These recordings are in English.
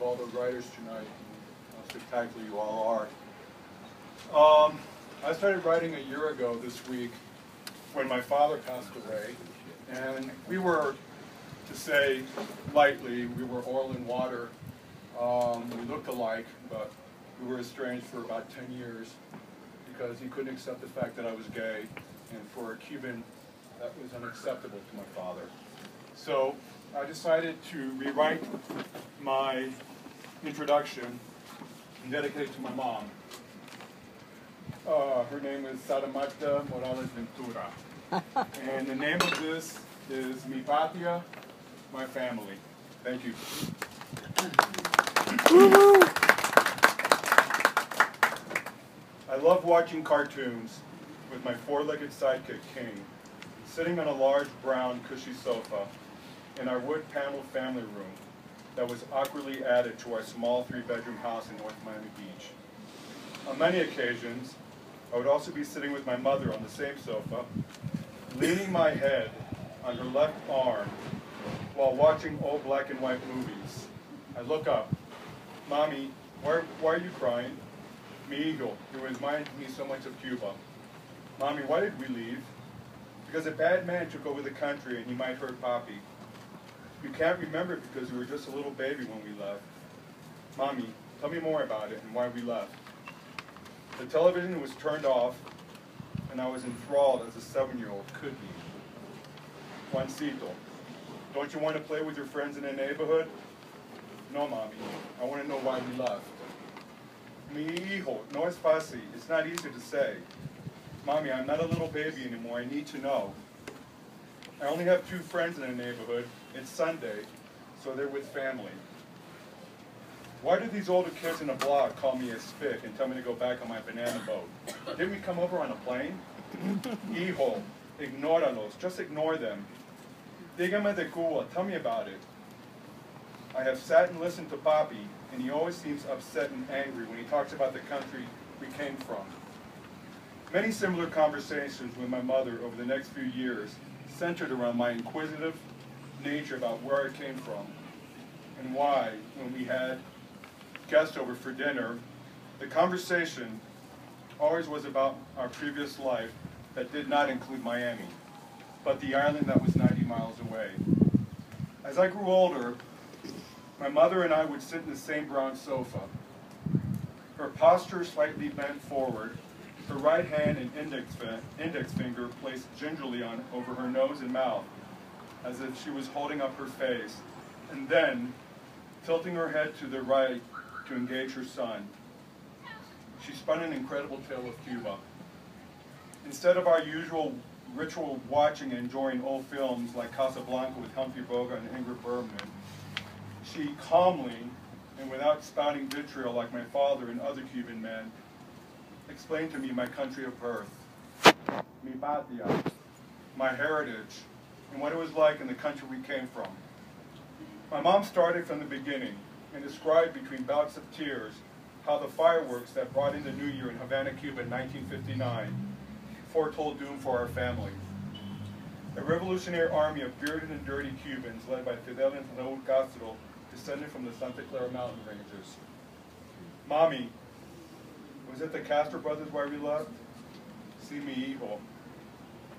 of all the writers tonight, and how spectacular you all are. I started writing a year ago this week when my father passed away, and we were, to say lightly, we were oil and water. We looked alike, but we were estranged for about 10 years because he couldn't accept the fact that I was gay, and for a Cuban, that was unacceptable to my father. So I decided to rewrite my introduction and dedicate it to my mom. Her name is Sara Marta Morales Ventura. And the name of this is Mi Patria, My Family. Thank you. I love watching cartoons with my four-legged sidekick, King, sitting on a large brown cushy sofa in our wood-paneled family room that was awkwardly added to our small three-bedroom house in North Miami Beach. On many occasions, I would also be sitting with my mother on the same sofa, leaning my head on her left arm while watching old black and white movies. I look up. Mommy, why are you crying? Mi hijo, you remind me so much of Cuba. Mommy, why did we leave? Because a bad man took over the country and he might hurt Papi. You can't remember it because you were just a little baby when we left. Mommy, tell me more about it and why we left. The television was turned off and I was enthralled as a 7-year-old could be. Juancito, don't you want to play with your friends in the neighborhood? No, Mommy, I want to know why we left. Mi hijo, no es fácil, it's not easy to say. Mommy, I'm not a little baby anymore, I need to know. I only have 2 friends in the neighborhood, it's Sunday, so they're with family. Why do these older kids in the block call me a spick and tell me to go back on my banana boat? Didn't we come over on a plane? Hijo, ignóralos, just ignore them. Dígame de Cuba, tell me about it. I have sat and listened to Papi, and he always seems upset and angry when he talks about the country we came from. Many similar conversations with my mother over the next few years centered around my inquisitive nature about where I came from and why, when we had guests over for dinner, the conversation always was about our previous life that did not include Miami, but the island that was 90 miles away. As I grew older, my mother and I would sit in the same brown sofa, her posture slightly bent forward, her right hand and index finger placed gingerly over her nose and mouth, as if she was holding up her face, and then tilting her head to the right to engage her son. She spun an incredible tale of Cuba. Instead of our usual ritual watching and enjoying old films like Casablanca with Humphrey Bogart and Ingrid Bergman, she calmly, and without spouting vitriol like my father and other Cuban men, explained to me my country of birth, mi patria, my heritage, and what it was like in the country we came from. My mom started from the beginning and described between bouts of tears how the fireworks that brought in the new year in Havana, Cuba in 1959 foretold doom for our family. A revolutionary army of bearded and dirty Cubans led by Fidel and Raúl Castro descended from the Santa Clara mountain ranges. Mommy, was it the Castro brothers why we left? Si, mi hijo.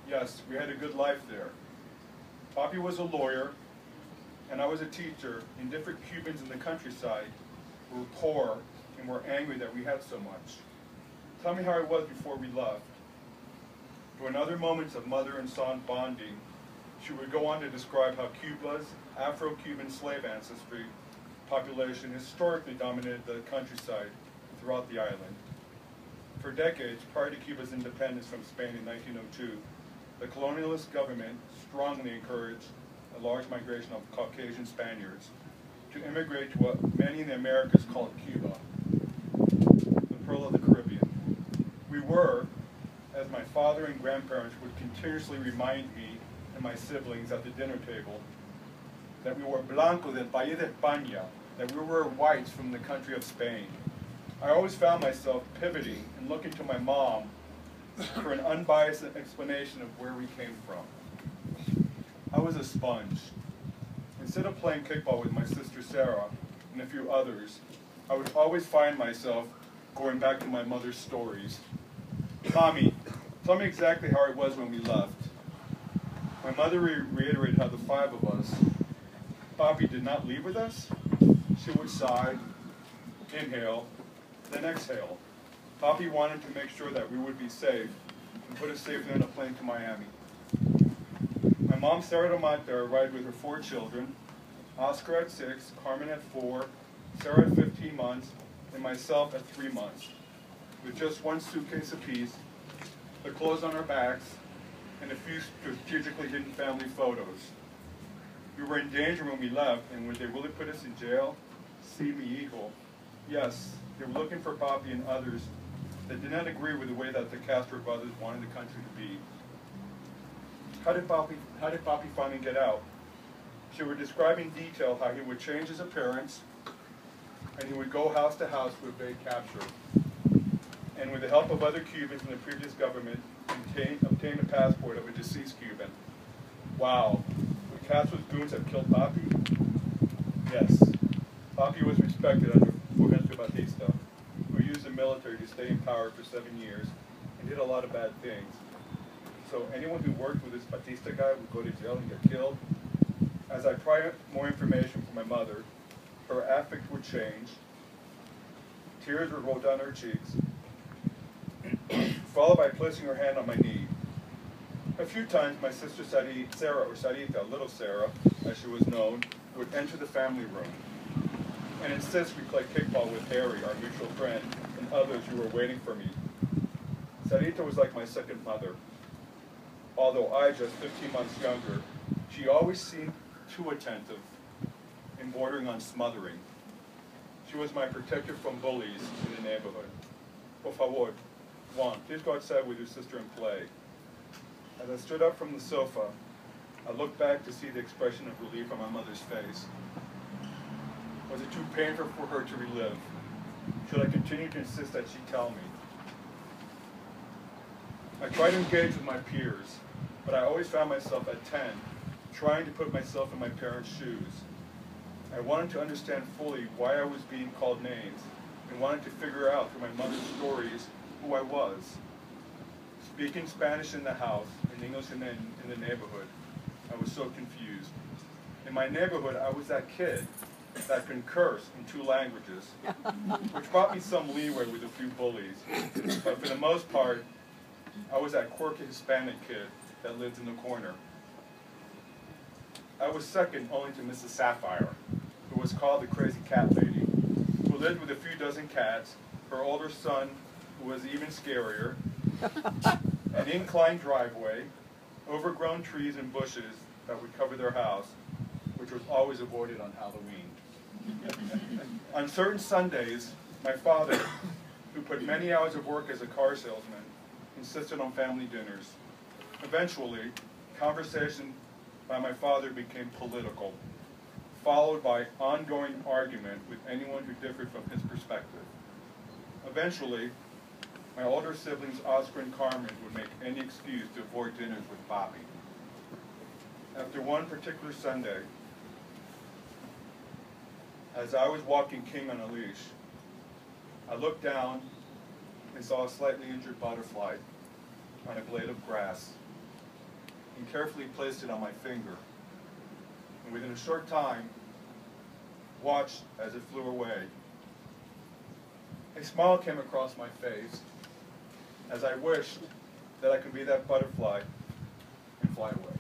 Yes, we had a good life there. Papi was a lawyer, and I was a teacher, and different Cubans in the countryside were poor and were angry that we had so much. Tell me how it was before we left. During other moments of mother and son bonding, she would go on to describe how Cuba's Afro-Cuban slave ancestry population historically dominated the countryside throughout the island. For decades, prior to Cuba's independence from Spain in 1902, the colonialist government strongly encouraged a large migration of Caucasian Spaniards to immigrate to what many in the Americas called Cuba, the Pearl of the Caribbean. We were, as my father and grandparents would continuously remind me and my siblings at the dinner table, that we were blancos del país de España, that we were whites from the country of Spain. I always found myself pivoting and looking to my mom for an unbiased explanation of where we came from. I was a sponge. Instead of playing kickball with my sister Sarah, and a few others, I would always find myself going back to my mother's stories. Mommy, tell me exactly how it was when we left. My mother reiterated how the five of us, Papi did not leave with us. She would sigh, inhale, then exhale. Papi wanted to make sure that we would be safe and put us safely on a plane to Miami. My mom, Sarah Damante, arrived with her 4 children, Oscar at 6, Carmen at 4, Sarah at 15 months, and myself at 3 months, with just 1 suitcase apiece, the clothes on our backs, and a few strategically hidden family photos. We were in danger when we left, and would they really put us in jail? See me hijo. Yes, they were looking for Papi and others that did not agree with the way that the Castro brothers wanted the country to be. How did Papi finally get out? She would describe in detail how he would change his appearance, and he would go house to house to evade capture. And with the help of other Cubans in the previous government, obtain a passport of a deceased Cuban. Wow, would Castro's goons have killed Papi? Yes. Papi was respected under Fulgencio Batista, who used the military to stay in power for 7 years and did a lot of bad things. So anyone who worked with this Batista guy would go to jail and get killed. As I tried more information from my mother, her affect would change, tears would roll down her cheeks, followed by placing her hand on my knee. A few times my sister Sarah, or Sarita, little Sarah, as she was known, would enter the family room and insist we play kickball with Harry, our mutual friend, and others who were waiting for me. Sarita was like my second mother. Although I, just 15 months younger, she always seemed too attentive and bordering on smothering. She was my protector from bullies in the neighborhood. Por favor, Juan, please go outside with your sister and play. As I stood up from the sofa, I looked back to see the expression of relief on my mother's face. Was it too painful for her to relive? Should I continue to insist that she tell me? I tried to engage with my peers, but I always found myself at 10, trying to put myself in my parents' shoes. I wanted to understand fully why I was being called names, and wanted to figure out through my mother's stories who I was. Speaking Spanish in the house and English in the neighborhood, I was so confused. In my neighborhood, I was that kid that can curse in 2 languages, which brought me some leeway with a few bullies. But for the most part, I was that quirky Hispanic kid that lived in the corner. I was second only to Mrs. Sapphire, who was called the crazy cat lady, who lived with a few dozen cats, her older son, who was even scarier, an inclined driveway, overgrown trees and bushes that would cover their house, which was always avoided on Halloween. On certain Sundays, my father, who put many hours of work as a car salesman, insisted on family dinners. Eventually, conversation by my father became political, followed by ongoing argument with anyone who differed from his perspective. Eventually, my older siblings, Oscar and Carmen, would make any excuse to avoid dinners with Papi. After one particular Sunday, as I was walking King on a leash, I looked down and saw a slightly injured butterfly on a blade of grass, and carefully placed it on my finger. And within a short time, watched as it flew away. A smile came across my face as I wished that I could be that butterfly and fly away.